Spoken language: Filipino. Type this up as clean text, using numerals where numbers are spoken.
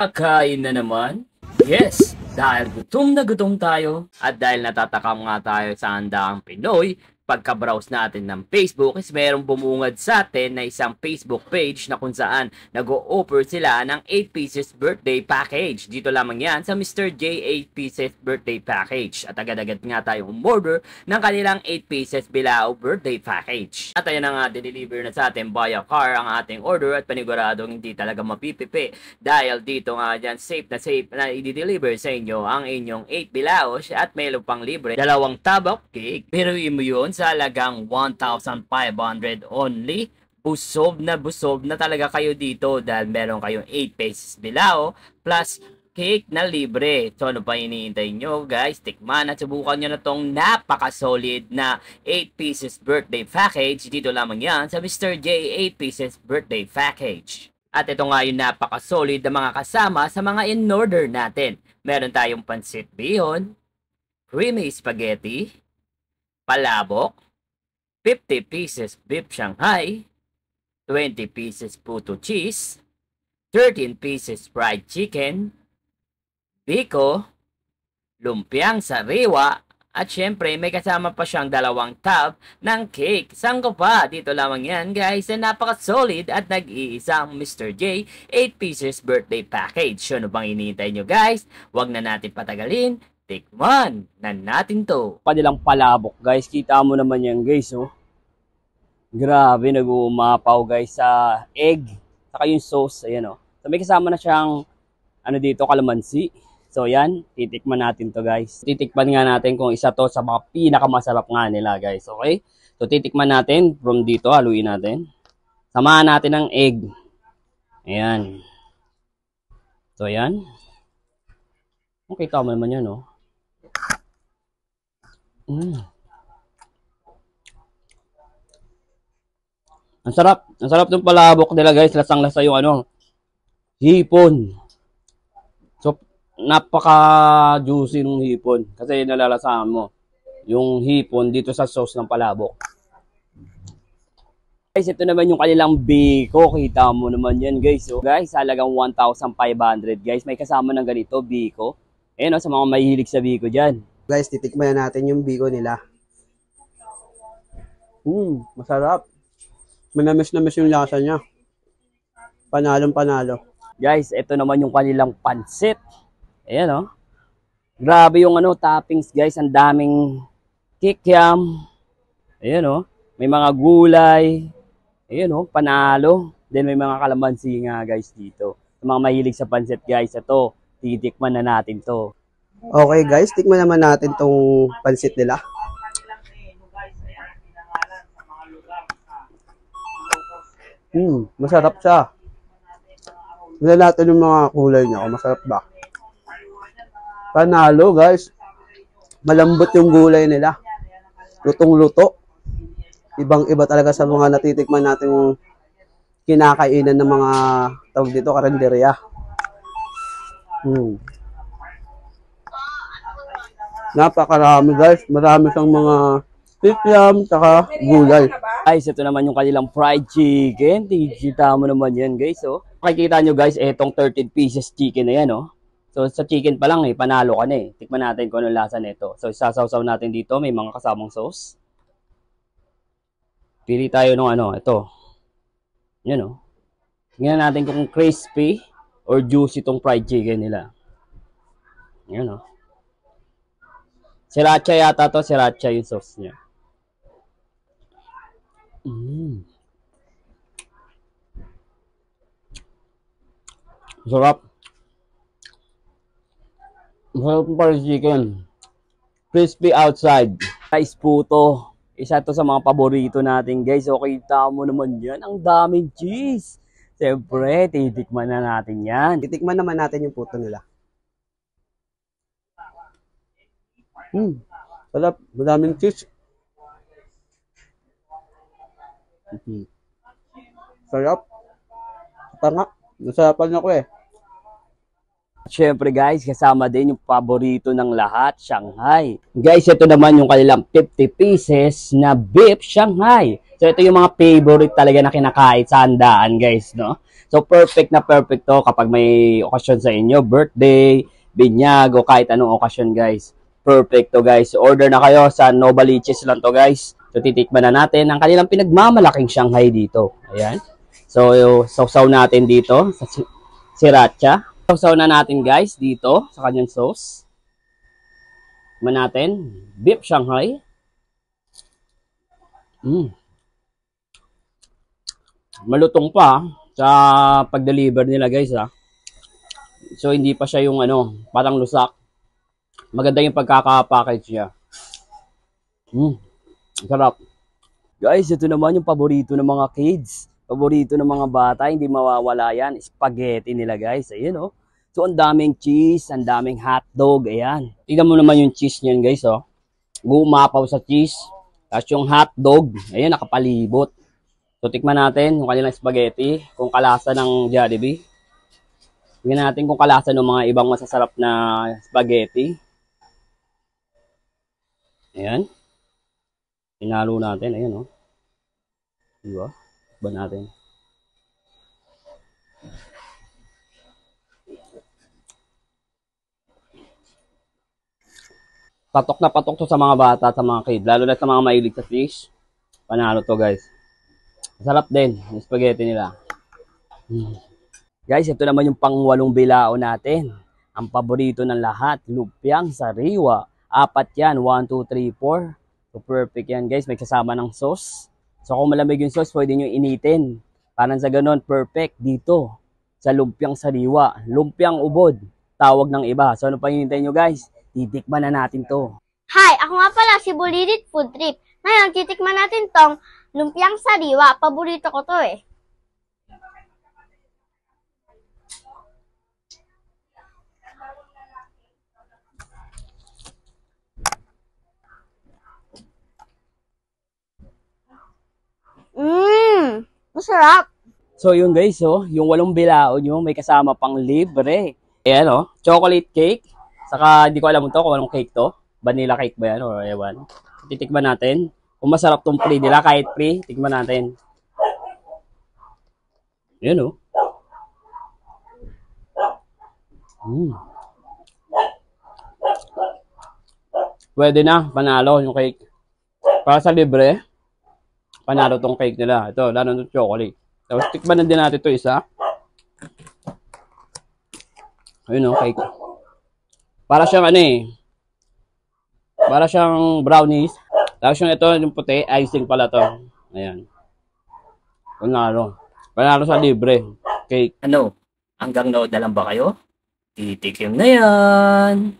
Kakain na naman? Yes! Dahil gutom na gutom tayo at dahil natatakam nga tayo sa handaang Pinoy, pagka-browse natin ng Facebook is merong bumungad sa atin na isang Facebook page na kung saan nag-o-offer sila ng 8 pieces birthday package. Dito lamang yan sa Mr. J 8 pieces birthday package. At agad-agad nga tayo umorder ng kanilang 8 pieces bilao birthday package. At ayan na nga, deliver na sa atin via car ang ating order at paniguradong hindi talaga mapipipi. Dahil dito nga dyan, safe na i-deliver sa inyo ang inyong 8 bilaos at meron pang libre 2 tabak cake. Pero mo yun sa halagang 1,500 only. Busog na talaga kayo dito dahil meron kayong 8 pesos bilao plus cake na libre. So ano pa iniintay nyo guys? Tikman at subukan nyo na tong napaka-solid na 8 pieces birthday package. Dito lamang yan sa Mr. J 8 pieces birthday package. At ito nga yung napaka-solid na mga kasama sa mga in-order natin. Meron tayong pansit bihon, creamy spaghetti, palabok, 50 pieces beef Shanghai, 20 pieces puto cheese, 13 pieces fried chicken, biko, lumpiang sariwa, at syempre may kasama pa siyang 2 tab ng cake. Saan ko pa? Dito lamang yan guys na napaka-solid at nag-iisang Mr. J 8 pieces birthday package. So ano bang iniintay nyo guys? Huwag na natin patagalin. Tikman na natin to. Kanilang palabok guys, kita mo naman yan guys oh. Grabe, nag-uumapaw guys sa egg, saka yung sauce, ayan oh. So may kasama na siyang ano dito, kalamansi. So yan, titikman natin to guys. Titikman nga natin kung isa to sa mga pinakamasarap nga nila guys, okay? So titikman natin from dito, haluin natin. Samahan natin ng egg. Ayan. So yan. Kita mo naman yan oh. Ang sarap ng palabok nila guys, lasang-lasa yung ano, hipon. So, napaka-juicy ng hipon kasi nalalasahan mo yung hipon dito sa sauce ng palabok. Guys, ito naman yung kanilang biko, kita mo naman yan guys. So, guys, halagang 1,500 guys, may kasama ng ganito, biko. Ayan o, sa mga mahilig sa biko dyan. Guys, titikman na natin yung biko nila. Masarap. Manamis-namis yung lasa niya. Panalong-panalo. Guys, ito naman yung kanilang pansit. Ayan o. Grabe yung ano, toppings guys. Ang daming kikiam. Ayan o. May mga gulay. Ayan o, panalo. Then may mga kalamansi nga guys dito. Sa mga mahilig sa pansit guys, ito. Titikman na natin to. Okay guys, tikman naman natin tong pansit nila. Masarap siya. Tignan natin yung mga kulay niya. Masarap ba? Panalo guys. Malambot yung gulay nila. Lutong-luto. Ibang-iba talaga sa mga natitikman natin kinakainan ng mga tawag dito, karinderya. Napakarami guys. Marami siyang mga kikiam saka gulay. Guys, ito naman yung kanilang fried chicken. Kita mo naman yan guys oh. Makikita nyo guys, etong 13 pieces chicken na yan oh. So sa chicken pa lang panalo ka na eh. Tikman natin kung anong lasa nito. So isasawsaw natin dito, may mga kasamang sauce. Pili tayo ng ano, ito. Yan oh. Tingnan natin kung crispy or juicy itong fried chicken nila. Yan o. Sriracha yata to. Sriracha yung sauce niya. Sarap. Masarap yung fried chicken. Crispy outside. Guys, puto. Isa to sa mga paborito natin guys. So kita mo naman yan. Ang daming cheese. Siyempre, titikman na natin yan. Titikman naman natin yung puto nila. Sarap. Madaming cheese. Sarap. Tanga. Nasarapan ako eh. Siyempre guys, kasama din yung paborito ng lahat, Shanghai. Guys, ito naman yung kanilang 50 pieces na beef Shanghai. So, ito yung mga favorite talaga na kinakain sa handaan, guys, no? So, perfect na perfect to kapag may okasyon sa inyo, birthday, binyag, o kahit anong okasyon, guys. Perfect to, guys. Order na kayo sa Novaliches lang to, guys. So, titikman na natin ang kanilang pinagmamalaking Shanghai dito. Ayan. So, sausaw natin dito sa sriracha. Sausaw na natin, guys, dito sa kanyang sauce. Tikman natin. Beef Shanghai. Malutong pa sa pag-deliver nila, guys, ha. So, hindi pa siya yung parang lusak. Maganda yung pagkaka-package niya. Sarap. Guys, ito naman yung paborito ng mga kids. Paborito ng mga bata, hindi mawawala yan. Spaghetti nila, guys. Ayan, oh. So, ang daming cheese, ang daming hotdog. Ayan. Tingnan mo naman yung cheese niyan, guys, oh. Gumapaw sa cheese. Tapos yung hotdog, ayan, nakapalibot. So, tikman natin yung kanilang spaghetti, kung kalasa ng Jollibee. Tingnan natin kung kalasa ng mga ibang masasarap na spaghetti. Ayan. Pinalo natin, ayan, oh. Diba? Tikman natin. Patok na patok to sa mga bata, sa mga kid. Lalo na sa mga mahilig sa fish. Panalo to, guys. Masarap din yung spaghetti nila. Guys, ito naman yung pang-8 bilao natin. Ang paborito ng lahat, lumpiang sariwa. 4 yan, 1, 2, 3, 4. So perfect yan, guys. May kasama ng sauce. So kung malamig yung sauce, pwede nyo initin. Parang sa ganun, perfect dito. Sa lumpiang sariwa. Lumpiang ubod. Tawag ng iba. So ano pa hinihintay nyo, guys? Titikman na natin to. Hi! Ako nga pala si Bulilit Food Trip. Ngayon, titikman natin tong lumpiang sariwa. Paborito ko to eh. Masarap. So yun, guys, oh, yung 8 bilao nyo, may kasama pang libre. Ayan, oh, chocolate cake. Saka hindi ko alam ito kung anong cake to. Vanilla cake ba yan o ewan. Titikman natin. Kung masarap tong free nila, kahit free, tikman natin. Ayan, oh. Pwede na, panalo yung cake. Para sa libre, panalo tong cake nila. Ito, lalo ng chocolate. Tapos tikman na din natin ito isa. Ayun, oh, cake. Para siyang para siyang brownies. Tapos yung ito, yung puti, icing pala to. Ayan. Panalo. Panalo sa libre. Cake. Ano? Hanggang nood na lang ba kayo? Titikim na yan!